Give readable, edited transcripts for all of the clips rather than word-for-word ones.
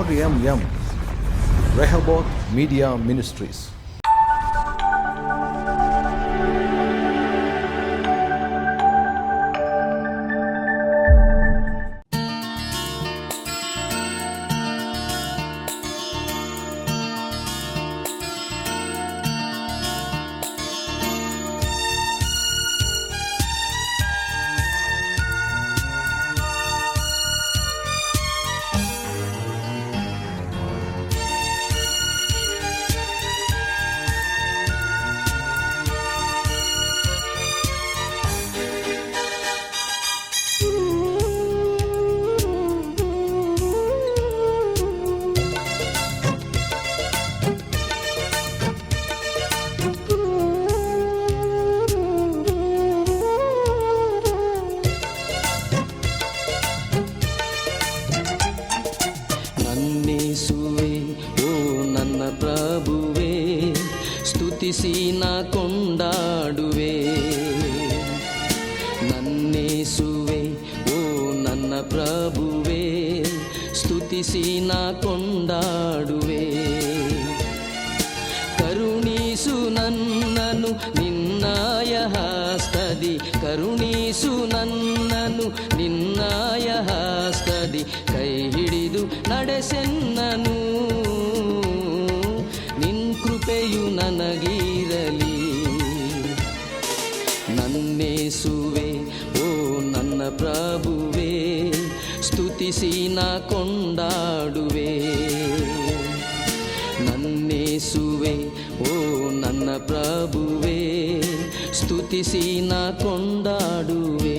RMM Rehoboth Media Ministries. ಪ್ರಭುವೇ ಸ್ತುತಿಸಿ ನಾ ಕೊಂಡಾಡುವೆ. ನನ್ನೇಸುವೆ ಓ ನನ್ನ ಪ್ರಭುವೇ ಸ್ತುತಿಸಿ ನಾ ಕೊಂಡಾಡುವೆ. ಕರುಣಿಸು ನನ್ನನು ನಿನ್ನಾಯ ಹಸ್ತದಿ, ಕರುಣಿಸು ನನ್ನನು ನಿನ್ನಾಯ ಹಸ್ತದಿ, ಕೈ ಹಿಡಿದು ನಡೆಸೆನ್ನನು. ನಿನ್ ಕೃಪೆಯು ನನಗಿರಲಿ. ನನ್ನೇಸುವೆ ಓ ನನ್ನ ಪ್ರಭುವೇ ಸ್ತುತಿಸಿ ನಾ ಕೊಂಡಾಡುವೆ. ನನ್ನೇಸುವೆ ಓ ನನ್ನ ಪ್ರಭುವೇ ಸ್ತುತಿಸಿ ನಾ ಕೊಂಡಾಡುವೆ.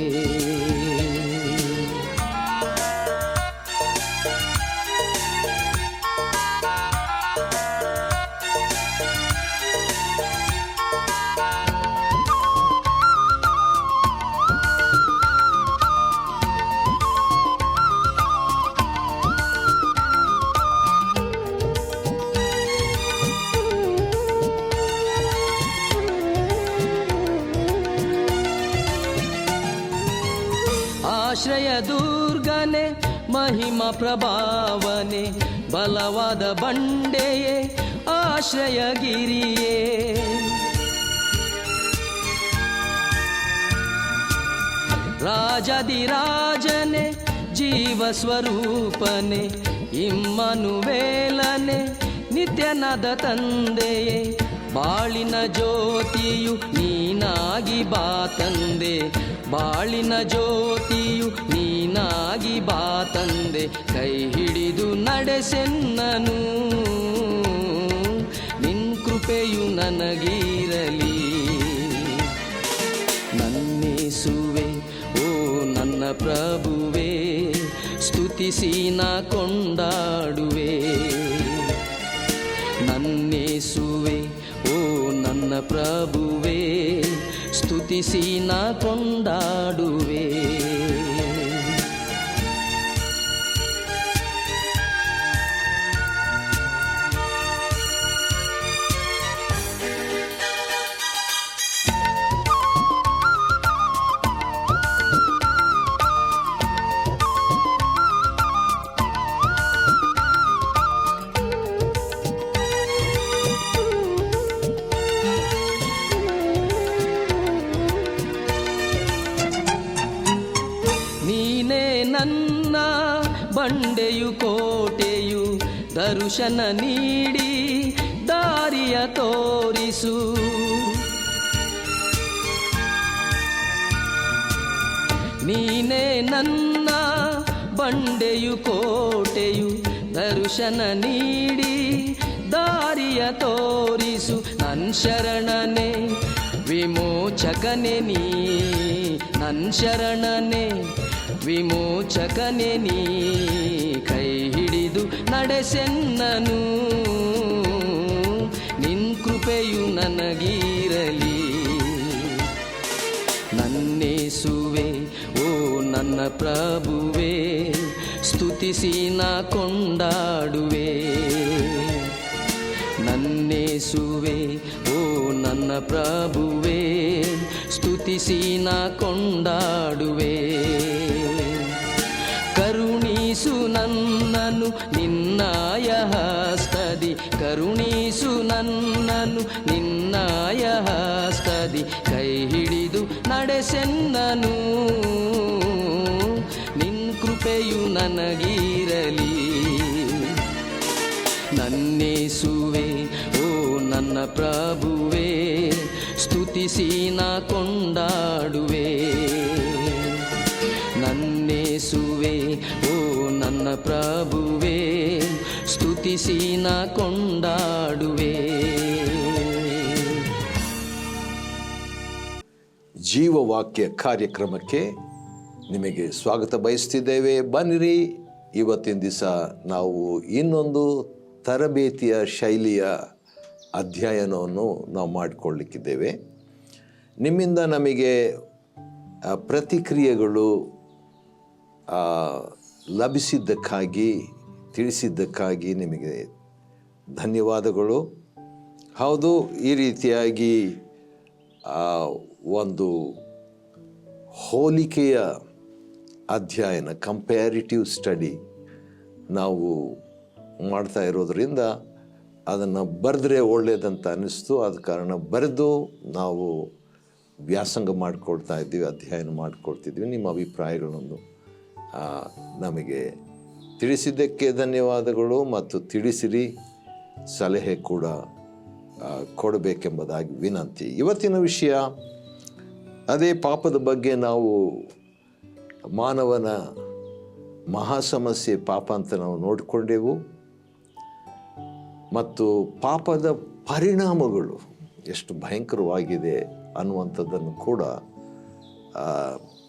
ಆಶ್ರಯ ದುರ್ಗನೆ ಮಹಿಮಾ ಪ್ರಭಾವನೆ, ಬಲವಾದ ಬಂಡೆಯೇ ಆಶ್ರಯಗಿರಿಯೇ. ರಾಜಾದಿರಾಜನೆ ಜೀವ ಸ್ವರೂಪನೆ, ಇಮ್ಮನುವೇಲನೆ ನಿತ್ಯನಾದ ತಂದೆಯೇ. ಬಾಳಿನ ಜ್ಯೋತಿಯು ನೀನಾಗಿ ಬಾ ತಂದೆ, ಬಾಳಿನ ಜ್ಯೋತಿಯು ನೀನಾಗಿ ಬಾ ತಂದೆ, ಕೈ ಹಿಡಿದು ನಡೆಸೆನ್ನನು. ನಿನ್ ಕೃಪೆಯು ನನಗಿರಲಿ. ನನ್ನೇಸುವೆ ಓ ನನ್ನ ಪ್ರಭುವೇ ಸ್ತುತಿಸಿ ನಾ ಕೊಂಡಾಡುವೆ. ನನ್ನೇಸುವೆ ಓ ನನ್ನ ಪ್ರಭುವೇ ಸ್ತುತಿಸಿ ನಾ ಕೊಂಡಾಡುವೆ. ನನ್ನ ಬಂಡೆಯು ಕೋಟೆಯು, ದರ್ಶನ ನೀಡಿ ದಾರಿಯ ತೋರಿಸು. ನೀನೇ ನನ್ನ ಬಂಡೆಯು ಕೋಟೆಯು, ದರ್ಶನ ನೀಡಿ ದಾರಿಯ ತೋರಿಸು. ನನ್ನ ಶರಣನೆ ವಿಮೋಚಕನೆ ನೀ, ನನ್ನ ಶರಣನೆ ವಿಮೋಚಕನೆ ನೀ, ಕೈ ಹಿಡಿದು ನಡೆಸೆನ್ನನು. ನಿನ್ ಕೃಪೆಯು ನನಗಿರಲಿ. ನನ್ನೇಸುವೆ ಓ ನನ್ನ ಪ್ರಭುವೇ ಸ್ತುತಿಸಿ ನಾ ಕೊಂಡಾಡುವೆ. ನನ್ನೇಸುವೆ ಓ ನನ್ನ ಪ್ರಭುವೇ ಸ್ತುತಿಸಿ ನಾ ಕೊಂಡಾಡುವೆ. ಕರುಣಿಸು ನನ್ನನು ನನ್ನನ್ನು ನಿನ್ನಾಯ ಹಸ್ತದಿ ಕರುಣಿಸು ನನ್ನನ್ನು ನಿನ್ನಾಯ ಹಸ್ತದಿ ಕೈ ಹಿಡಿದು ನಡೆಸೆನ್ನನು ನಿನ್ ಕೃಪೆಯು ನನಗಿರಲಿ ನನ್ನೇಸುವೆ ಓ ನನ್ನ ಪ್ರಭುವೇ ಸ್ತುತಿಸಿ ನಾ ಕೊಂಡಾಡುವೆ ನನ್ನೇಸುವೆ ಓ ನನ್ನ ಪ್ರಭುವೇ ಸ್ತುತಿಸಿ ನಾ ಕೊಂಡಾಡುವೆ ಜೀವವಾಕ್ಯ ಕಾರ್ಯಕ್ರಮಕ್ಕೆ ನಿಮಗೆ ಸ್ವಾಗತ ಬಯಸ್ತಿದ್ದೇವೆ. ಬನ್ನಿರಿ, ಇವತ್ತಿನ ದಿವಸ ನಾವು ಇನ್ನೊಂದು ತರಬೇತಿಯ ಶೈಲಿಯ ಅಧ್ಯಯನವನ್ನು ನಾವು ಮಾಡಿಕೊಳ್ಳಲಿಕ್ಕಿದ್ದೇವೆ. ನಿಮ್ಮಿಂದ ನಮಗೆ ಪ್ರತಿಕ್ರಿಯೆಗಳು ಲಭಿಸಿದ್ದಕ್ಕಾಗಿ, ತಿಳಿಸಿದ್ದಕ್ಕಾಗಿ ನಿಮಗೆ ಧನ್ಯವಾದಗಳು. ಹೌದು, ಈ ರೀತಿಯಾಗಿ ಒಂದು ಹೋಲಿಕೆಯ ಅಧ್ಯಯನ, ಕಂಪ್ಯಾರಿಟಿವ್ ಸ್ಟಡಿ ನಾವು ಮಾಡ್ತಾ ಇರೋದರಿಂದ ಅದನ್ನು ಬರೆದ್ರೆ ಒಳ್ಳೆಯದಂತ ಅನ್ನಿಸ್ತು. ಆದ ಕಾರಣ ಬರೆದು ನಾವು ವ್ಯಾಸಂಗ ಮಾಡಿಕೊಳ್ತಾ ಇದ್ದೀವಿ, ಅಧ್ಯಯನ ಮಾಡಿಕೊಳ್ತಿದ್ವಿ. ನಿಮ್ಮ ಅಭಿಪ್ರಾಯಗಳನ್ನು ನಮಗೆ ತಿಳಿಸಿದ್ದಕ್ಕೆ ಧನ್ಯವಾದಗಳು, ಮತ್ತು ತಿಳಿಸಿರಿ, ಸಲಹೆ ಕೂಡ ಕೊಡಬೇಕೆಂಬುದಾಗಿ ವಿನಂತಿ. ಇವತ್ತಿನ ವಿಷಯ ಅದೇ ಪಾಪದ ಬಗ್ಗೆ. ನಾವು ಮಾನವನ ಮಹಾ ಸಮಸ್ಯೆ ಪಾಪ ಅಂತ ನಾವು ನೋಡಿಕೊಂಡೆವು, ಮತ್ತು ಪಾಪದ ಪರಿಣಾಮಗಳು ಎಷ್ಟು ಭಯಂಕರವಾಗಿದೆ ಅನ್ನುವಂಥದ್ದನ್ನು ಕೂಡ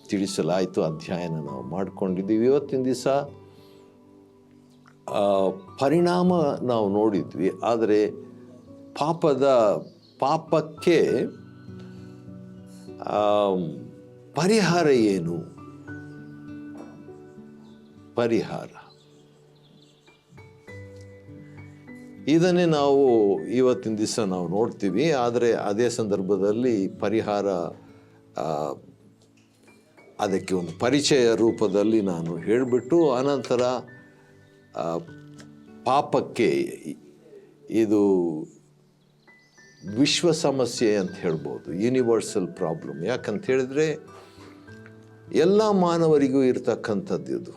ತಿಳಿಸಲಾಯಿತು, ಅಧ್ಯಯನ ನಾವು ಮಾಡಿಕೊಂಡಿದ್ದೀವಿ. ಇವತ್ತಿನ ದಿವಸ ಪರಿಣಾಮ ನಾವು ನೋಡಿದ್ವಿ, ಆದರೆ ಪಾಪಕ್ಕೆ ಪರಿಹಾರ ಏನು? ಪರಿಹಾರ ಇದನ್ನೇ ನಾವು ಇವತ್ತಿನ ದಿವಸ ನಾವು ನೋಡ್ತೀವಿ. ಆದರೆ ಅದೇ ಸಂದರ್ಭದಲ್ಲಿ ಪರಿಹಾರ, ಅದಕ್ಕೆ ಒಂದು ಪರಿಚಯ ರೂಪದಲ್ಲಿ ನಾನು ಹೇಳಿಬಿಟ್ಟು ಅನಂತರ ಪಾಪಕ್ಕೆ ಇದು ವಿಶ್ವ ಸಮಸ್ಯೆ ಅಂತ ಹೇಳ್ಬೋದು, ಯೂನಿವರ್ಸಲ್ ಪ್ರಾಬ್ಲಮ್. ಯಾಕಂತ ಹೇಳಿದ್ರೆ ಎಲ್ಲ ಮಾನವರಿಗೂ ಇರ್ತಕ್ಕಂಥದ್ದು ಇದು.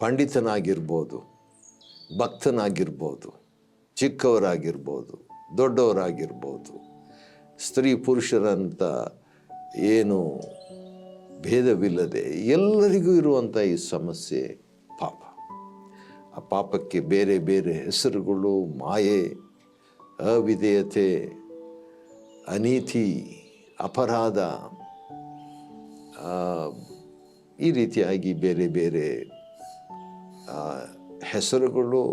ಪಂಡಿತನಾಗಿರ್ಬೋದು, ಭಕ್ತನಾಗಿರ್ಬೋದು, ಚಿಕ್ಕವರಾಗಿರ್ಬೋದು, ದೊಡ್ಡವರಾಗಿರ್ಬೋದು, ಸ್ತ್ರೀ ಪುರುಷರಂತ ಏನು ಭೇದವಿಲ್ಲದೆ ಎಲ್ಲರಿಗೂ ಇರುವಂಥ ಈ ಸಮಸ್ಯೆ ಪಾಪ. ಆ ಪಾಪಕ್ಕೆ ಬೇರೆ ಬೇರೆ ಹೆಸರುಗಳು: ಮಾಯೆ, ಅವಿಧೇಯತೆ, ಅನೀತಿ, ಅಪರಾಧ, ಈ ರೀತಿಯಾಗಿ ಬೇರೆ ಬೇರೆ ಹೆಸರುಗಳು,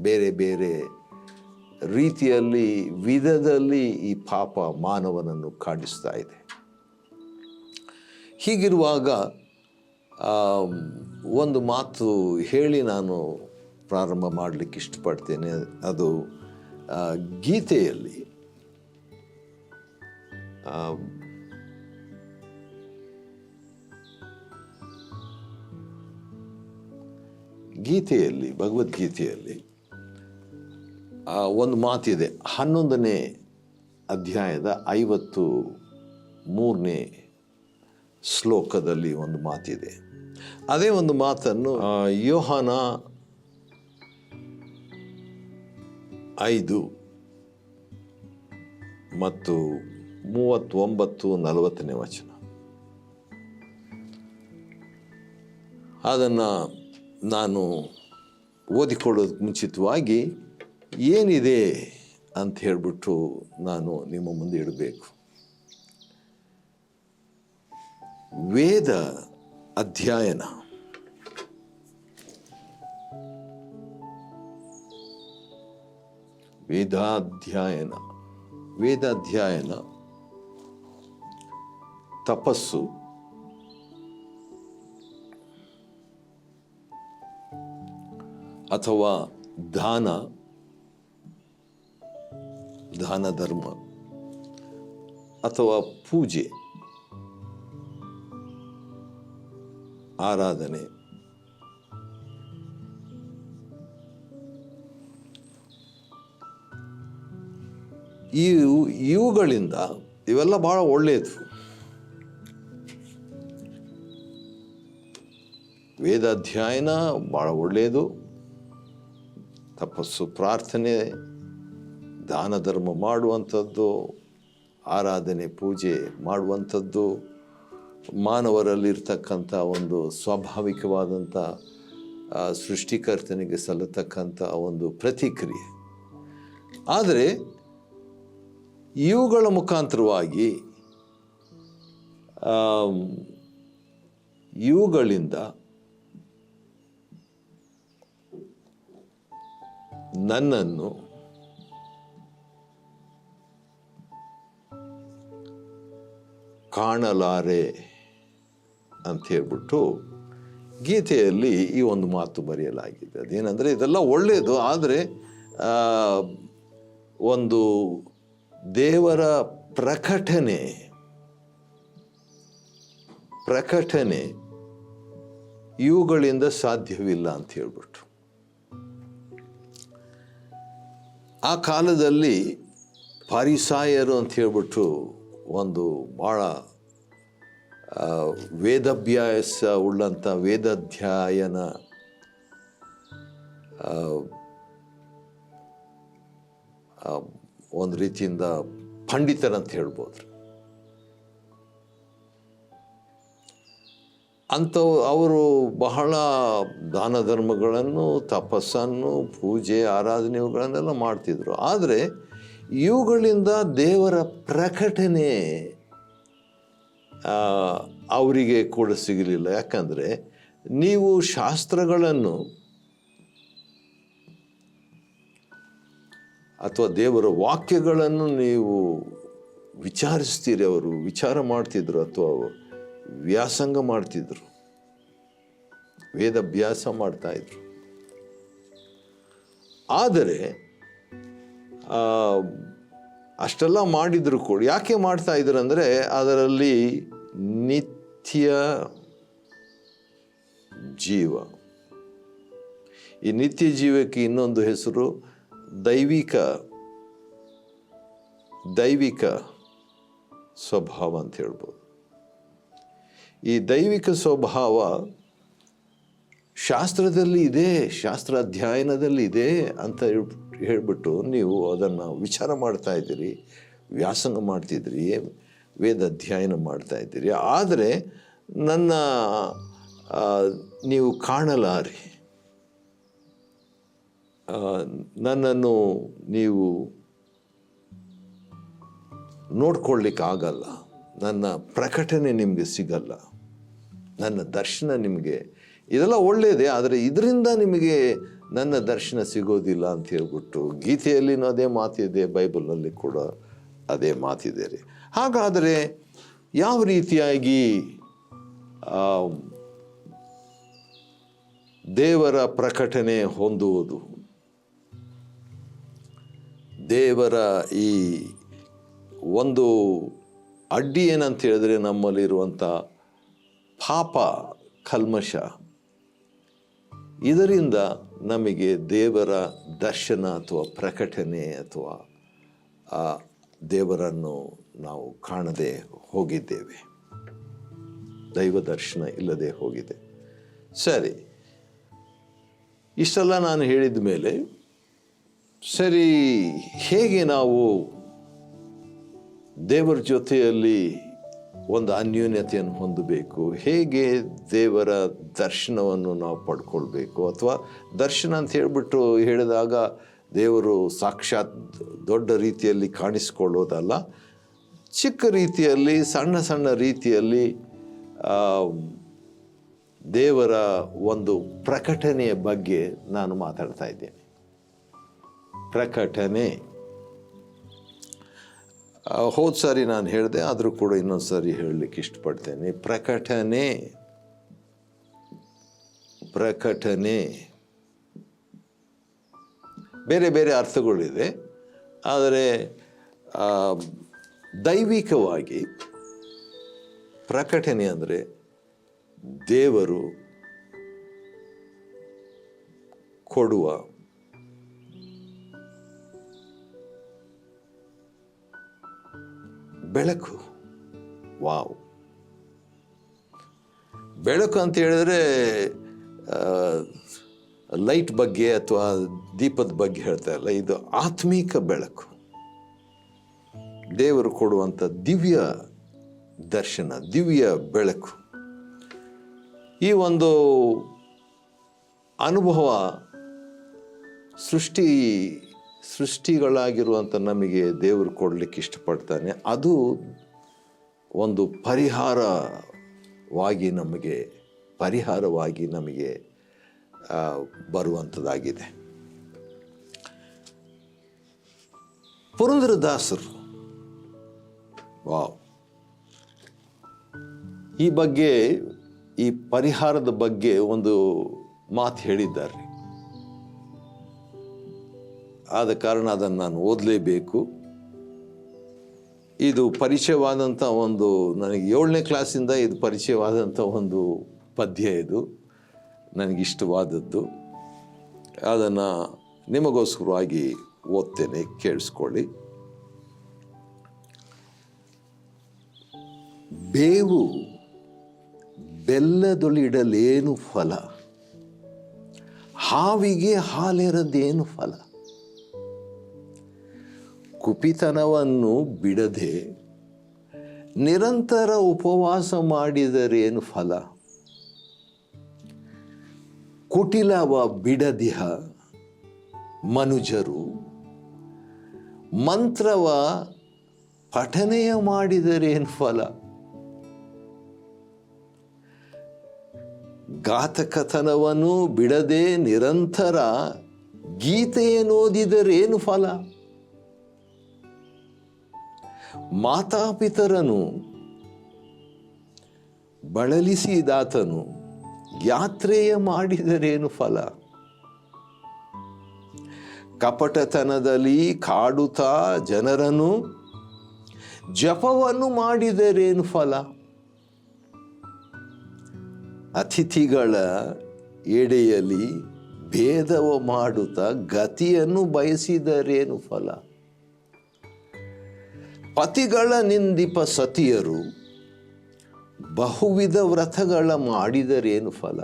ಬೇರೆ ಬೇರೆ ರೀತಿಯಲ್ಲಿ, ವಿಧದಲ್ಲಿ ಈ ಪಾಪ ಮಾನವನನ್ನು ಕಾಡಿಸ್ತಾ ಇದೆ. ಹೀಗಿರುವಾಗ ಒಂದು ಮಾತು ಹೇಳಿ ನಾನು ಪ್ರಾರಂಭ ಮಾಡಲಿಕ್ಕೆ ಇಷ್ಟಪಡ್ತೇನೆ. ಅದು ಗೀತೆಯಲ್ಲಿ ಭಗವದ್ಗೀತೆಯಲ್ಲಿ ಒಂದು ಮಾತಿದೆ. 11ನೇ ಅಧ್ಯಾಯದ 53ನೇ ಶ್ಲೋಕದಲ್ಲಿ ಒಂದು ಮಾತಿದೆ. ಅದೇ ಒಂದು ಮಾತನ್ನು ಯೋಹಾನ 5 ಮತ್ತು 39-40ನೇ ವಚನ, ಅದನ್ನು ನಾನು ಓದಿಕೊಳ್ಳೋದಕ್ಕೆ ಮುಂಚಿತವಾಗಿ ಏನಿದೆ ಅಂತ ಹೇಳಿಬಿಟ್ಟು ನಾನು ನಿಮ್ಮ ಮುಂದೆ ಇಡಬೇಕು. ವೇದ ಅಧ್ಯಯನ, ವೇದಾಧ್ಯಯನ, ತಪಸ್ಸು, ಅಥವಾ ದಾನ ಧರ್ಮ, ಅಥವಾ ಪೂಜೆ, ಆರಾಧನೆ, ಇವುಗಳಿಂದ ಇವೆಲ್ಲ ಭಾಳ ಒಳ್ಳೆಯದು. ವೇದಾಧ್ಯಯನ ಭಾಳ ಒಳ್ಳೆಯದು, ತಪಸ್ಸು, ಪ್ರಾರ್ಥನೆ, ದಾನ ಧರ್ಮ ಮಾಡುವಂಥದ್ದು, ಆರಾಧನೆ ಪೂಜೆ ಮಾಡುವಂಥದ್ದು, ಮಾನವರಲ್ಲಿರ್ತಕ್ಕಂಥ ಒಂದು ಸ್ವಾಭಾವಿಕವಾದಂಥ ಸೃಷ್ಟಿಕರ್ತನಿಗೆ ಸಲ್ಲತಕ್ಕಂಥ ಒಂದು ಪ್ರತಿಕ್ರಿಯೆ. ಆದರೆ ಇವುಗಳ ಮುಖಾಂತರವಾಗಿ ಇವುಗಳಿಂದ ನನ್ನನ್ನು ಕಾಣಲಾರೆ ಅಂತ ಹೇಳ್ಬಿಟ್ಟು ಗೀತೆಯಲ್ಲಿ ಈ ಒಂದು ಮಾತು ಬರೆಯಲಾಗಿದೆ. ಅದೇನೆಂದರೆ, ಇದೆಲ್ಲ ಒಳ್ಳೆಯದು, ಆದರೆ ಒಂದು ದೇವರ ಪ್ರಕಟಣೆ ಇವುಗಳಿಂದ ಸಾಧ್ಯವಿಲ್ಲ ಅಂತ ಹೇಳ್ಬಿಟ್ಟು. ಆ ಕಾಲದಲ್ಲಿ ಫರಿಸಾಯರು ಅಂತ ಹೇಳ್ಬಿಟ್ಟು ಒಂದು ಭಾಳ ವೇದಾಭ್ಯಾಸ ಉಳ್ಳಂಥ, ವೇದಾಧ್ಯಯನ ಒಂದು ರೀತಿಯಿಂದ ಪಂಡಿತರಂತ ಹೇಳ್ಬೋದು. ಅಂಥವು ಅವರು ಬಹಳ ದಾನ ಧರ್ಮಗಳನ್ನು, ತಪಸ್ಸನ್ನು, ಪೂಜೆ, ಆರಾಧನೆ ಇವುಗಳನ್ನೆಲ್ಲ ಮಾಡ್ತಿದ್ರು. ಆದರೆ ಇವುಗಳಿಂದ ದೇವರ ಪ್ರಕಟಣೆ ಅವರಿಗೆ ಕೂಡ ಸಿಗಲಿಲ್ಲ. ಯಾಕಂದರೆ ನೀವು ಶಾಸ್ತ್ರಗಳನ್ನು ಅಥವಾ ದೇವರ ವಾಕ್ಯಗಳನ್ನು ನೀವು ವಿಚಾರಿಸ್ತೀರಿ. ಅವರು ವಿಚಾರ ಮಾಡ್ತಿದ್ರು ಅಥವಾ ವ್ಯಾಸಂಗ ಮಾಡ್ತಿದ್ರು, ವೇದಾಭ್ಯಾಸ ಮಾಡ್ತಾಯಿದ್ರು. ಆದರೆ ಅಷ್ಟೆಲ್ಲ ಮಾಡಿದ್ರು ಕೂಡ ಯಾಕೆ ಮಾಡ್ತಾ ಇದ್ರು ಅಂದರೆ, ಅದರಲ್ಲಿ ನಿತ್ಯ ಜೀವ. ಈ ನಿತ್ಯ ಜೀವಕ್ಕೆ ಇನ್ನೊಂದು ಹೆಸರು ದೈವಿಕ ಸ್ವಭಾವ ಅಂತ ಹೇಳ್ಬೋದು. ಈ ದೈವಿಕ ಸ್ವಭಾವ ಶಾಸ್ತ್ರದಲ್ಲಿ ಇದೆ, ಶಾಸ್ತ್ರ ಅಧ್ಯಯನದಲ್ಲಿ ಇದೆ ಅಂತ ಹೇಳ್ಬಿಟ್ಟು ನೀವು ಅದನ್ನು ವಿಚಾರ ಮಾಡ್ತಾ ಇದ್ದೀರಿ, ವ್ಯಾಸಂಗ ಮಾಡ್ತಿದ್ದೀರಿ, ವೇದ ಅಧ್ಯಯನ ಮಾಡ್ತಾ ಇದ್ದೀರಿ. ಆದರೆ ನೀವು ಕಾಣಲಾರಿ, ನನ್ನನ್ನು ನೀವು ನೋಡ್ಕೊಳ್ಳಿಕ್ಕಾಗಲ್ಲ, ನನ್ನ ಪ್ರಕಟಣೆ ನಿಮಗೆ ಸಿಗಲ್ಲ, ನನ್ನ ದರ್ಶನ ನಿಮಗೆ, ಇದೆಲ್ಲ ಒಳ್ಳೆಯದೇ, ಆದರೆ ಇದರಿಂದ ನಿಮಗೆ ನನ್ನ ದರ್ಶನ ಸಿಗೋದಿಲ್ಲ ಅಂತ ಹೇಳ್ಬಿಟ್ಟು ಗೀತೆಯಲ್ಲಿನೂ ಅದೇ ಮಾತಿದೆ, ಬೈಬಲ್ನಲ್ಲಿ ಕೂಡ ಅದೇ ಮಾತಿದೆ ರೀ. ಹಾಗಾದರೆ ಯಾವ ರೀತಿಯಾಗಿ ದೇವರ ಪ್ರಕಟಣೆ ಹೊಂದುವುದು? ದೇವರ ಈ ಒಂದು ಅಡ್ಡಿ ಏನಂತ ಹೇಳಿದ್ರೆ, ನಮ್ಮಲ್ಲಿರುವಂಥ ಪಾಪ, ಕಲ್ಮಶ, ಇದರಿಂದ ನಮಗೆ ದೇವರ ದರ್ಶನ ಅಥವಾ ಪ್ರಕಟಣೆ ಅಥವಾ ದೇವರನ್ನು ನಾವು ಕಾಣದೆ ಹೋಗಿದ್ದೇವೆ, ದೈವ ದರ್ಶನ ಇಲ್ಲದೆ ಹೋಗಿದೆ. ಸರಿ, ಇಷ್ಟೆಲ್ಲ ನಾನು ಹೇಳಿದ ಮೇಲೆ ಸರಿ, ಹೇಗೆ ನಾವು ದೇವರ ಜೊತೆಯಲ್ಲಿ ಒಂದು ಅನ್ಯೋನ್ಯತೆಯನ್ನು ಹೊಂದಬೇಕು, ಹೇಗೆ ದೇವರ ದರ್ಶನವನ್ನು ನಾವು ಪಡ್ಕೊಳ್ಬೇಕು? ಅಥವಾ ದರ್ಶನ ಅಂತ ಹೇಳಿದಾಗ ದೇವರು ಸಾಕ್ಷಾತ್ ದೊಡ್ಡ ರೀತಿಯಲ್ಲಿ ಕಾಣಿಸ್ಕೊಳ್ಳೋದಲ್ಲ, ಚಿಕ್ಕ ರೀತಿಯಲ್ಲಿ, ಸಣ್ಣ ಸಣ್ಣ ರೀತಿಯಲ್ಲಿ ದೇವರ ಒಂದು ಪ್ರಕಟಣೆಯ ಬಗ್ಗೆ ನಾನು ಮಾತಾಡ್ತಾ ಇದ್ದೇನೆ. ಪ್ರಕಟಣೆ ಹೋದ ಸಾರಿ ನಾನು ಹೇಳಿದೆ, ಆದರೂ ಕೂಡ ಇನ್ನೊಂದು ಸಾರಿ ಹೇಳಲಿಕ್ಕೆ ಇಷ್ಟಪಡ್ತೇನೆ. ಪ್ರಕಟಣೆ ಬೇರೆ ಬೇರೆ ಅರ್ಥಗಳಿದೆ. ಆದರೆ ದೈವಿಕವಾಗಿ ಪ್ರಕಟಣೆ ಅಂದರೆ ದೇವರು ಕೊಡುವ ಬೆಳಕು. ವಾವ್! ಬೆಳಕು ಅಂತ ಹೇಳಿದ್ರೆ ಲೈಟ್ ಬಗ್ಗೆ ಅಥವಾ ದೀಪದ ಬಗ್ಗೆ ಹೇಳ್ತಾ ಇಲ್ಲ, ಇದು ಆತ್ಮೀಕ ಬೆಳಕು. ದೇವರು ಕೊಡುವಂಥ ದಿವ್ಯ ದರ್ಶನ, ದಿವ್ಯ ಬೆಳಕು. ಈ ಒಂದು ಅನುಭವ ಸೃಷ್ಟಿಗಳಾಗಿರುವಂಥ ನಮಗೆ ದೇವರು ಕೊಡಲಿಕ್ಕೆ ಇಷ್ಟಪಡ್ತಾನೆ. ಅದು ಒಂದು ಪರಿಹಾರವಾಗಿ ನಮಗೆ ಬರುವಂಥದ್ದಾಗಿದೆ. ಪುರಂದರದಾಸರು ವಾವ್ ಈ ಪರಿಹಾರದ ಬಗ್ಗೆ ಒಂದು ಮಾತು ಹೇಳಿದ್ದಾರೆ. ಆದ ಕಾರಣ ಅದನ್ನು ನಾನು ಓದಲೇಬೇಕು. ಇದು ಪರಿಚಯವಾದಂಥ ಒಂದು, ನನಗೆ 7ನೇ ಕ್ಲಾಸಿಂದ ಇದು ಪರಿಚಯವಾದಂಥ ಒಂದು ಪದ್ಯ. ಇದು ನನಗಿಷ್ಟವಾದದ್ದು. ಅದನ್ನು ನಿಮಗೋಸ್ಕರವಾಗಿ ಓದ್ತೇನೆ, ಕೇಳಿಸ್ಕೊಳ್ಳಿ. ಬೇವು ಬೆಲ್ಲದೊಳಿಡಲೇನು ಫಲ, ಹಾವಿಗೆ ಹಾಲೆರದೇನು ಫಲ. ಕುಪಿತನವನ್ನು ಬಿಡದೆ ನಿರಂತರ ಉಪವಾಸ ಮಾಡಿದರೇನು ಫಲ. ಕುಟಿಲವ ಬಿಡದಿಹ ಮನುಜರು ಮಂತ್ರವ ಪಠನೆಯ ಮಾಡಿದರೇನು ಫಲ. ಘಾತಕತನವನ್ನು ಬಿಡದೆ ನಿರಂತರ ಗೀತೆಯನ್ನೋದಿದರೇನು ಫಲ. ಮಾತಾಪಿತರನು ಬಳಲಿಸಿದಾತನು ಯಾತ್ರೆಯ ಮಾಡಿದರೇನು ಫಲ. ಕಪಟತನದಲ್ಲಿ ಕಾಡುತ್ತಾ ಜನರನ್ನು ಜಪವನ್ನು ಮಾಡಿದರೇನು ಫಲ. ಅತಿಥಿಗಳ ಎಡೆಯಲ್ಲಿ ಭೇದವ ಮಾಡುತ್ತಾ ಗತಿಯನ್ನು ಬಯಸಿದರೇನು ಫಲ. ಪತಿಗಳ ನಿಂದಿಪ ಸತಿಯರು ಬಹುವಿಧ ವ್ರತಗಳ ಮಾಡಿದರೇನು ಫಲ.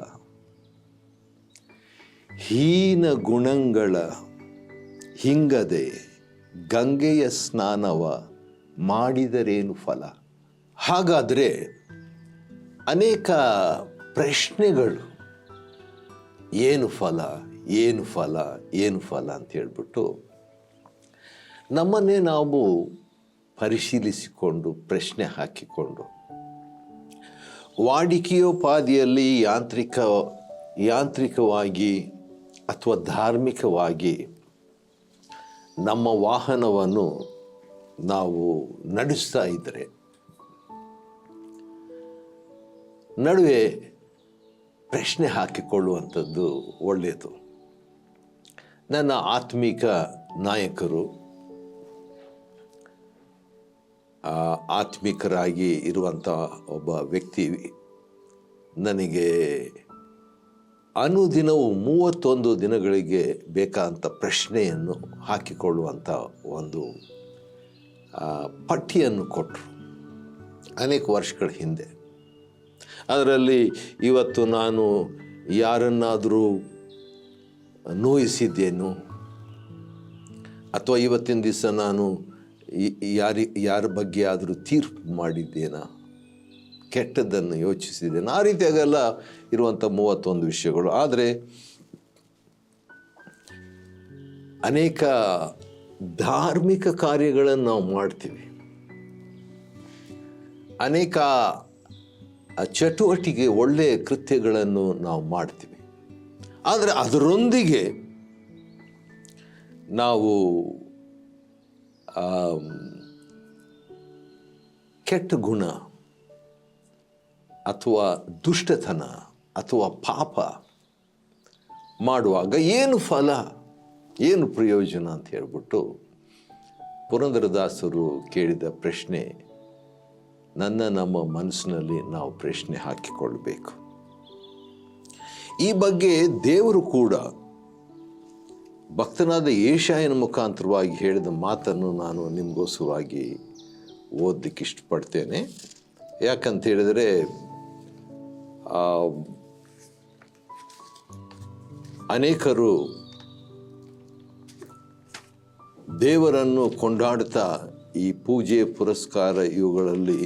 ಹೀನ ಗುಣಗಳ ಹಿಂಗದೆ ಗಂಗೆಯ ಸ್ನಾನವ ಮಾಡಿದರೇನು ಫಲ. ಹಾಗಾದರೆ ಅನೇಕ ಪ್ರಶ್ನೆಗಳು, ಏನು ಫಲ, ಏನು ಫಲ, ಏನು ಫಲ ಅಂತ ಹೇಳ್ಬಿಟ್ಟು ನಮ್ಮನ್ನೇ ನಾವು ಪರಿಶೀಲಿಸಿಕೊಂಡು ಪ್ರಶ್ನೆ ಹಾಕಿಕೊಂಡು ವಾಡಿಕೆಯೋಪಾದಿಯಲ್ಲಿ ಯಾಂತ್ರಿಕವಾಗಿ ಅಥವಾ ಧಾರ್ಮಿಕವಾಗಿ ನಮ್ಮ ವಾಹನವನ್ನು ನಾವು ನಡೆಸ್ತಾ ಇದ್ದರೆ ನಡುವೆ ಪ್ರಶ್ನೆ ಹಾಕಿಕೊಳ್ಳುವಂಥದ್ದು ಒಳ್ಳೆಯದು. ನನ್ನ ಆತ್ಮಿಕ ನಾಯಕರು, ಆತ್ಮಿಕರಾಗಿ ಇರುವಂಥ ಒಬ್ಬ ವ್ಯಕ್ತಿ ನನಗೆ ಅನುದಿನವೂ 31 ದಿನಗಳಿಗೆ ಬೇಕಾದಂಥ ಪ್ರಶ್ನೆಯನ್ನು ಹಾಕಿಕೊಳ್ಳುವಂಥ ಒಂದು ಪಟ್ಟಿಯನ್ನು ಕೊಟ್ಟರು ಅನೇಕ ವರ್ಷಗಳ ಹಿಂದೆ. ಅದರಲ್ಲಿ ಇವತ್ತು ನಾನು ಯಾರನ್ನಾದರೂ ನೋಯಿಸಿದ್ದೇನು, ಅಥವಾ ಇವತ್ತಿನ ದಿವಸ ನಾನು ಯಾರ ಬಗ್ಗೆ ಆದರೂ ತೀರ್ಪು ಮಾಡಿದ್ದೇನಾ, ಕೆಟ್ಟದ್ದನ್ನು ಯೋಚಿಸಿದ್ದೇನೆ, ಆ ರೀತಿಯಾಗೆಲ್ಲ ಇರುವಂಥ 31 ವಿಷಯಗಳು. ಆದರೆ ಅನೇಕ ಧಾರ್ಮಿಕ ಕಾರ್ಯಗಳನ್ನು ನಾವು ಮಾಡ್ತೀವಿ, ಅನೇಕ ಚಟುವಟಿಕೆ, ಒಳ್ಳೆಯ ಕೃತ್ಯಗಳನ್ನು ನಾವು ಮಾಡ್ತೀವಿ. ಆದರೆ ಅದರೊಂದಿಗೆ ನಾವು ಕೆಟ್ಟ ಗುಣ ಅಥವಾ ದುಷ್ಟತನ ಅಥವಾ ಪಾಪ ಮಾಡುವಾಗ ಏನು ಫಲ, ಏನು ಪ್ರಯೋಜನ ಅಂತ ಹೇಳ್ಬಿಟ್ಟು ಪುರಂದರದಾಸರು ಕೇಳಿದ ಪ್ರಶ್ನೆ ನಮ್ಮ ಮನಸ್ಸಿನಲ್ಲಿ ನಾವು ಪ್ರಶ್ನೆ ಹಾಕಿಕೊಳ್ಬೇಕು. ಈ ಬಗ್ಗೆ ದೇವರು ಕೂಡ ಭಕ್ತನಾದ ಯೆಶಾಯನ ಮುಖಾಂತರವಾಗಿ ಹೇಳಿದ ಮಾತನ್ನು ನಾನು ನಿಮಗೋಸ್ಕರವಾಗಿ ಓದಲಿಕ್ಕೆ ಇಷ್ಟಪಡ್ತೇನೆ. ಯಾಕಂತ ಹೇಳಿದರೆ ಅನೇಕರು ದೇವರನ್ನು ಕೊಂಡಾಡ್ತಾ ಈ ಪೂಜೆ ಪುರಸ್ಕಾರ ಇವುಗಳಲ್ಲಿ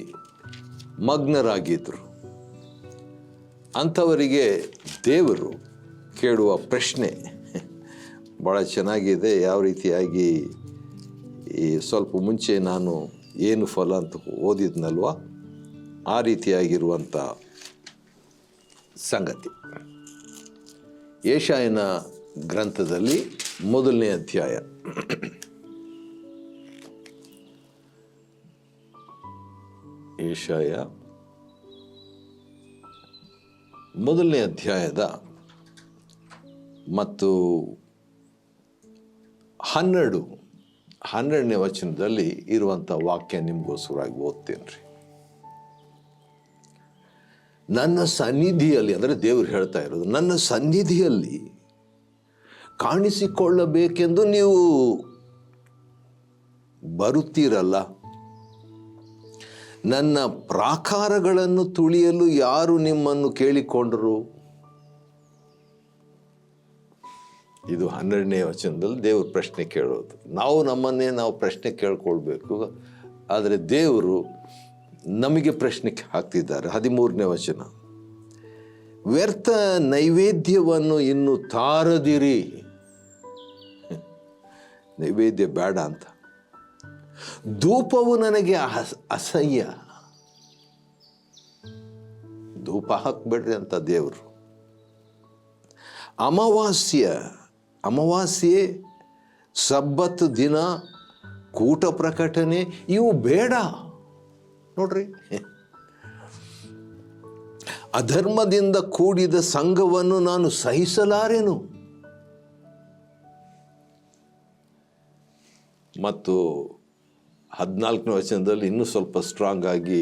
ಮಗ್ನರಾಗಿದ್ದರು. ಅಂಥವರಿಗೆ ದೇವರು ಕೇಳುವ ಪ್ರಶ್ನೆ ಭಾಳ ಚೆನ್ನಾಗಿದೆ. ಯಾವ ರೀತಿಯಾಗಿ ಈ ಸ್ವಲ್ಪ ಮುಂಚೆ ನಾನು ಏನು ಫಲ ಅಂತ ಓದಿದ್ನಲ್ವ, ಆ ರೀತಿಯಾಗಿರುವಂಥ ಸಂಗತಿ. ಯೆಶಾಯನ ಗ್ರಂಥದಲ್ಲಿ 1ನೇ ಅಧ್ಯಾಯ. ಯೆಶಾಯ 1ನೇ ಅಧ್ಯಾಯದ ಮತ್ತು 12ನೇ ವಚನದಲ್ಲಿ ಇರುವಂಥ ವಾಕ್ಯ ನಿಮಗೋಸ್ಕರವಾಗಿ ಓದ್ತೇನೆ ರೀ. ನನ್ನ ಸನ್ನಿಧಿಯಲ್ಲಿ, ಅಂದರೆ ದೇವರು ಹೇಳ್ತಾ ಇರೋದು, ನನ್ನ ಸನ್ನಿಧಿಯಲ್ಲಿ ಕಾಣಿಸಿಕೊಳ್ಳಬೇಕೆಂದು ನೀವು ಬರುತ್ತೀರಲ್ಲ, ನನ್ನ ಪ್ರಾಕಾರಗಳನ್ನು ತುಳಿಯಲು ಯಾರು ನಿಮ್ಮನ್ನು ಕೇಳಿಕೊಂಡರು? ಇದು 12ನೇ ವಚನದಲ್ಲಿ ದೇವರು ಪ್ರಶ್ನೆ ಕೇಳೋದು. ನಾವು ನಮ್ಮನ್ನೇ ನಾವು ಪ್ರಶ್ನೆ ಕೇಳ್ಕೊಳ್ಬೇಕು, ಆದರೆ ದೇವರು ನಮಗೆ ಪ್ರಶ್ನೆ ಹಾಕ್ತಿದ್ದಾರೆ. 13ನೇ ವಚನ, ವ್ಯರ್ಥ ನೈವೇದ್ಯವನ್ನು ಇನ್ನು ತಾರದಿರಿ. ನೈವೇದ್ಯ ಬೇಡ ಅಂತ. ಧೂಪವು ನನಗೆ ಅಸಹ್ಯ. ಧೂಪ ಹಾಕ್ಬೇಡ್ರಿ ಅಂತ ದೇವರು. ಅಮಾವಾಸ್ಯೆ, ಸಬ್ಬತ್ ದಿನ, ಕೂಟ ಪ್ರಕಟಣೆ ಇವು ಬೇಡ. ನೋಡ್ರಿ, ಅಧರ್ಮದಿಂದ ಕೂಡಿದ ಸಂಘವನ್ನು ನಾನು ಸಹಿಸಲಾರೆನು. ಮತ್ತು 14ನೇ ವಚನದಲ್ಲಿ ಇನ್ನೂ ಸ್ವಲ್ಪ ಸ್ಟ್ರಾಂಗ್ ಆಗಿ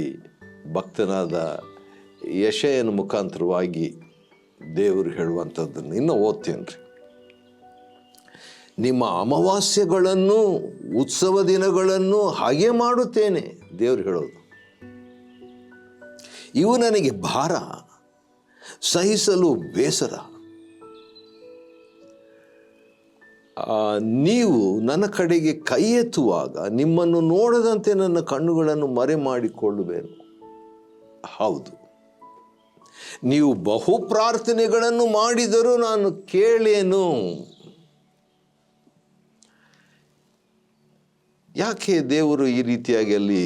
ಭಕ್ತನಾದ ಯೆಶಾಯನ ಮುಖಾಂತರವಾಗಿ ದೇವರು ಹೇಳುವಂಥದ್ದನ್ನು ಇನ್ನೂ ಓದ್ತೇನೆ ರೀ. ನಿಮ್ಮ ಅಮಾವಾಸ್ಯೆಗಳನ್ನು, ಉತ್ಸವ ದಿನಗಳನ್ನು ಹಾಗೆ ಮಾಡುತ್ತೇನೆ, ದೇವರು ಹೇಳೋದು. ಇವು ನನಗೆ ಭಾರ, ಸಹಿಸಲು ಬೇಸರ. ನೀವು ನನ್ನ ಕಡೆಗೆ ಕೈ ಎತ್ತುವಾಗ ನಿಮ್ಮನ್ನು ನೋಡದಂತೆ ನನ್ನ ಕಣ್ಣುಗಳನ್ನು ಮರೆ ಮಾಡಿಕೊಳ್ಳುವೆನು. ಹೌದು, ನೀವು ಬಹು ಪ್ರಾರ್ಥನೆಗಳನ್ನು ಮಾಡಿದರೂ ನಾನು ಕೇಳೇನು. ಯಾಕೆ ದೇವರು ಈ ರೀತಿಯಾಗಿ ಅಲ್ಲಿ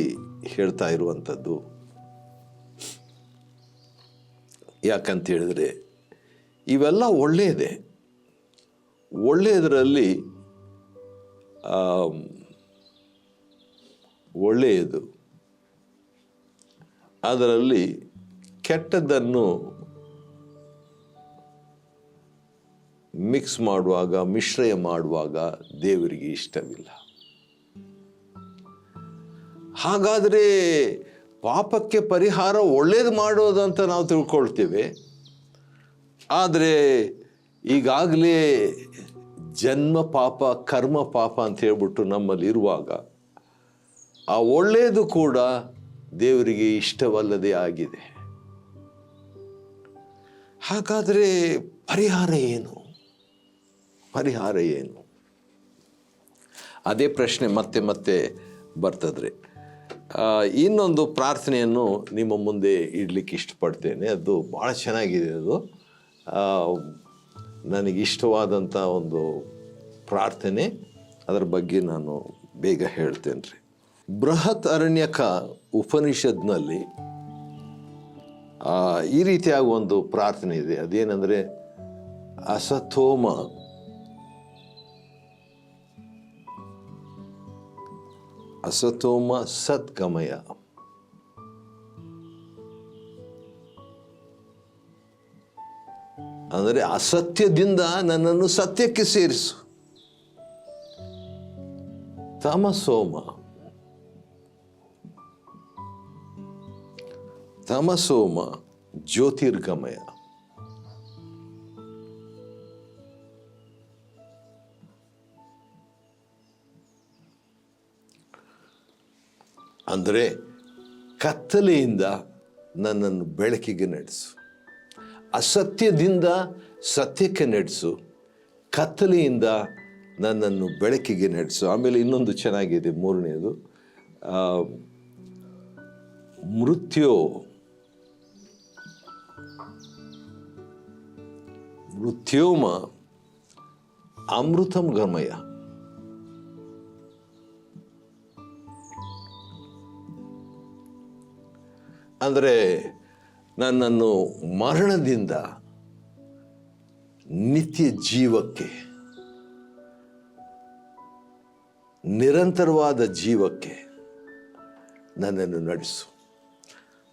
ಹೇಳ್ತಾ ಇರುವಂಥದ್ದು? ಯಾಕಂತ ಹೇಳಿದ್ರೆ ಇವೆಲ್ಲ ಒಳ್ಳೆಯದೇ. ಒಳ್ಳೆಯದರಲ್ಲಿ ಒಳ್ಳೆಯದು, ಅದರಲ್ಲಿ ಕೆಟ್ಟದ್ದನ್ನು ಮಿಕ್ಸ್ ಮಾಡುವಾಗ, ಮಿಶ್ರಯ ಮಾಡುವಾಗ ದೇವರಿಗೆ ಇಷ್ಟವಿಲ್ಲ. ಹಾಗಾದರೆ ಪಾಪಕ್ಕೆ ಪರಿಹಾರ ಒಳ್ಳೇದು ಮಾಡೋದಂತ ನಾವು ತಿಳ್ಕೊಳ್ತೇವೆ. ಆದರೆ ಈಗಾಗಲೇ ಜನ್ಮ ಪಾಪ, ಕರ್ಮ ಪಾಪ ಅಂತ ಹೇಳ್ಬಿಟ್ಟು ನಮ್ಮಲ್ಲಿ ಇರುವಾಗ ಆ ಒಳ್ಳೆಯದು ಕೂಡ ದೇವರಿಗೆ ಇಷ್ಟವಲ್ಲದೆ ಆಗಿದೆ. ಹಾಗಾದರೆ ಪರಿಹಾರ ಏನು? ಪರಿಹಾರ ಏನು? ಅದೇ ಪ್ರಶ್ನೆ ಮತ್ತೆ ಮತ್ತೆ ಬರ್ತದ್ರೆ. ಇನ್ನೊಂದು ಪ್ರಾರ್ಥನೆಯನ್ನು ನಿಮ್ಮ ಮುಂದೆ ಇಡಲಿಕ್ಕೆ ಇಷ್ಟಪಡ್ತೇನೆ. ಅದು ಭಾಳ ಚೆನ್ನಾಗಿದೆ. ಅದು ನನಗಿಷ್ಟವಾದಂಥ ಒಂದು ಪ್ರಾರ್ಥನೆ. ಅದರ ಬಗ್ಗೆ ನಾನು ಬೇಗ ಹೇಳ್ತೇನೆ ರೀ. ಬೃಹತ್ ಅರಣ್ಯಕ ಉಪನಿಷತ್ನಲ್ಲಿ ಈ ರೀತಿಯಾಗಿ ಒಂದು ಪ್ರಾರ್ಥನೆ ಇದೆ. ಅದೇನೆಂದರೆ, ಅಸತೋಮ ಸದ್ಗಮಯ. ಅಂದರೆ ಅಸತ್ಯದಿಂದ ನನ್ನನ್ನು ಸತ್ಯಕ್ಕೆ ಸೇರಿಸು. ತಮಸೋಮ ಜ್ಯೋತಿರ್ಗಮಯ. ಅಂದರೆ ಕತ್ತಲೆಯಿಂದ ನನ್ನನ್ನು ಬೆಳಕಿಗೆ ನಡೆಸು, ಅಸತ್ಯದಿಂದ ಸತ್ಯಕ್ಕೆ ನಡೆಸು, ಕತ್ತಲೆಯಿಂದ ನನ್ನನ್ನು ಬೆಳಕಿಗೆ ನಡೆಸು. ಆಮೇಲೆ ಇನ್ನೊಂದು ಚೆನ್ನಾಗಿದೆ, ಮೂರನೆಯದು, ಮೃತ್ಯೋಮ ಅಮೃತಂ ಗಮಯ. ಅಂದರೆ ನನ್ನನ್ನು ಮರಣದಿಂದ ನಿತ್ಯ ಜೀವಕ್ಕೆ, ನಿರಂತರವಾದ ಜೀವಕ್ಕೆ ನನ್ನನ್ನು ನಡೆಸು.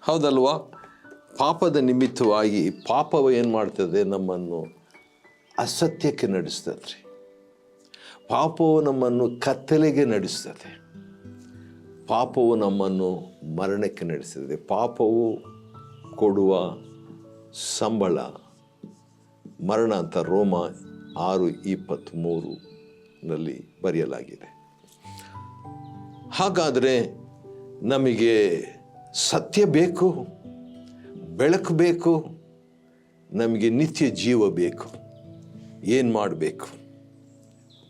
ಹೌದಲ್ವಾ? ಪಾಪದ ನಿಮಿತ್ತವಾಗಿ ಪಾಪವು ಏನು ಮಾಡ್ತದೆ? ನಮ್ಮನ್ನು ಅಸತ್ಯಕ್ಕೆ ನಡೆಸ್ತದೆ. ಪಾಪವು ನಮ್ಮನ್ನು ಕತ್ತಲೆಗೆ ನಡೆಸ್ತದೆ. ಪಾಪವು ನಮ್ಮನ್ನು ಮರಣಕ್ಕೆ ನಡೆಸ್ತದೆ. ಪಾಪವು ಕೊಡುವ ಸಂಬಳ ಮರಣ ಅಂತ ರೋಮ 6:23 ಬರೆಯಲಾಗಿದೆ. ಹಾಗಾದರೆ ನಮಗೆ ಸತ್ಯ ಬೇಕು, ಬೆಳಕು ಬೇಕು, ನಮಗೆ ನಿತ್ಯ ಜೀವ ಬೇಕು. ಏನು ಮಾಡಬೇಕು?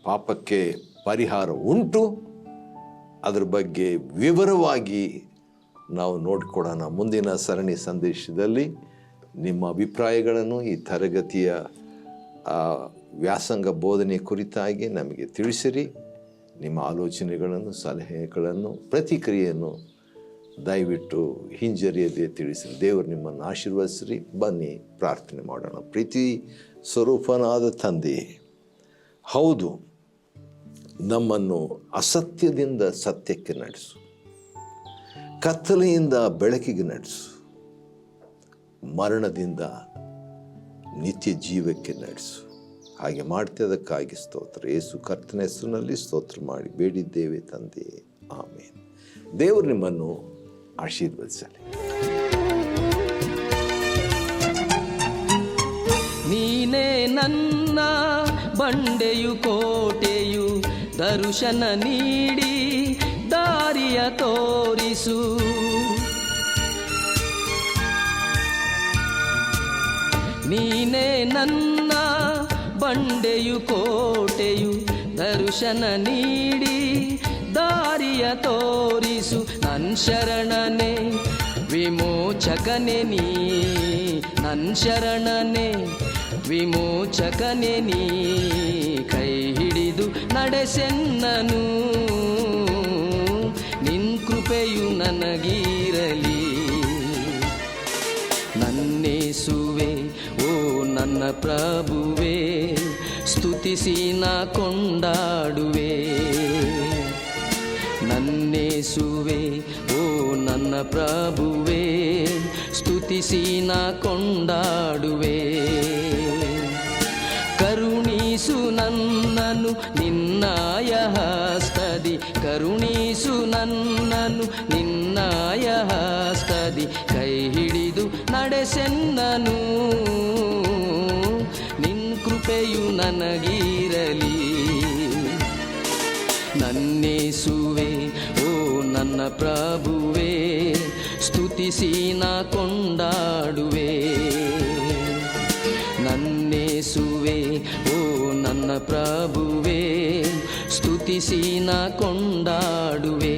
ಪಾಪಕ್ಕೆ ಪರಿಹಾರ ಉಂಟು. ಅದರ ಬಗ್ಗೆ ವಿವರವಾಗಿ ನಾವು ನೋಡಿಕೊಡೋಣ. ಮುಂದಿನ ಸರಣಿ ಸಂದೇಶದಲ್ಲಿ ನಿಮ್ಮ ಅಭಿಪ್ರಾಯಗಳನ್ನು ಈ ತರಗತಿಯ ವ್ಯಾಸಂಗ ಬೋಧನೆ ಕುರಿತಾಗಿ ನಮಗೆ ತಿಳಿಸಿರಿ. ನಿಮ್ಮ ಆಲೋಚನೆಗಳನ್ನು, ಸಲಹೆಗಳನ್ನು, ಪ್ರತಿಕ್ರಿಯೆಯನ್ನು ದಯವಿಟ್ಟು ಹಿಂಜರಿಯದೆ ತಿಳಿಸಿರಿ. ದೇವರು ನಿಮ್ಮನ್ನು ಆಶೀರ್ವದಿಸಿರಿ. ಬನ್ನಿ ಪ್ರಾರ್ಥನೆ ಮಾಡೋಣ. ಪ್ರೀತಿ ಸ್ವರೂಪನಾದ ತಂದೆಯೇ, ಹೌದು, ನಮ್ಮನ್ನು ಅಸತ್ಯದಿಂದ ಸತ್ಯಕ್ಕೆ ನಡೆಸು, ಕತ್ತಲೆಯಿಂದ ಬೆಳಕಿಗೆ ನಡೆಸು, ಮರಣದಿಂದ ನಿತ್ಯ ಜೀವಕ್ಕೆ ನಡೆಸು. ಹಾಗೆ ಮಾಡ್ತಿದ್ದಕ್ಕಾಗಿ ಸ್ತೋತ್ರ. ಯೇಸು ಕರ್ತನ ಹೆಸರಿನಲ್ಲಿ ಸ್ತೋತ್ರ ಮಾಡಿ ಬೇಡಿದ್ದೇವೆ ತಂದೆಯೇ, ಆಮೇನ್. ದೇವರು ನಿಮ್ಮನ್ನು ಆಶೀರ್ವದಿಸಲಿ. ನೀನೇ ನನ್ನ ಬಂಡೆಯು ಕೋಟೆಯು, ದರ್ಶನ ನೀಡಿ ದಾರಿಯ ತೋರಿಸು. ನೀನೇ ನನ್ನ ಬಂಡೆಯು ಕೋಟೆಯು, ದರ್ಶನ ನೀಡಿ ದಾರಿಯ ತೋರಿಸು. ನನ್ ಶರಣನೆ ವಿಮೋಚಕನೆ ನೀ, ನನ್ ಶರಣನೆ ವಿಮೋಚಕನೆ ನೀ. ಕೈ ಹಿಡಿದು ನಡೆಸೆನ್ನನು, ನಿನ್ ಕೃಪೆಯು ನನಗಿರಲಿ. ನನ್ನೇಸುವೆ ಓ ನನ್ನ ಪ್ರಭುವೇ, ಸ್ತುತಿಸಿ ನಾ ಕೊಂಡಾಡುವೆ. ನನ್ನೇಸುವೆ ಓ ನನ್ನ ಪ್ರಭುವೇ, ಸ್ತುತಿಸಿ ನಾ ಕೊಂಡಾಡುವೆ. ಕರುಣಿಸು ನನ್ನನು ನಿನ್ನಾಯ ಹಸ್ತದಿ, ಕರುಣಿಸು ನನ್ನನು ನಿನ್ನಾಯ ಹಸ್ತದಿ. ಕೈ ಹಿಡಿದು ನಡೆಸೆನ್ನನು, ನಿನ್ ಕೃಪೆಯು ನನಗಿರಲಿ. ನನ್ನೇಸುವೆ ಓ ನನ್ನ ಪ್ರಭುವೇ, ಸ್ತುತಿಸಿ ನಾ ಕೊಂಡಾಡುವೆ. ನನ್ನೇಸುವೆ ಓ ನನ್ನ ಪ್ರಭುವೇ, ಸ್ತುತಿಸಿ ನಾ ಕೊಂಡಾಡುವೆ.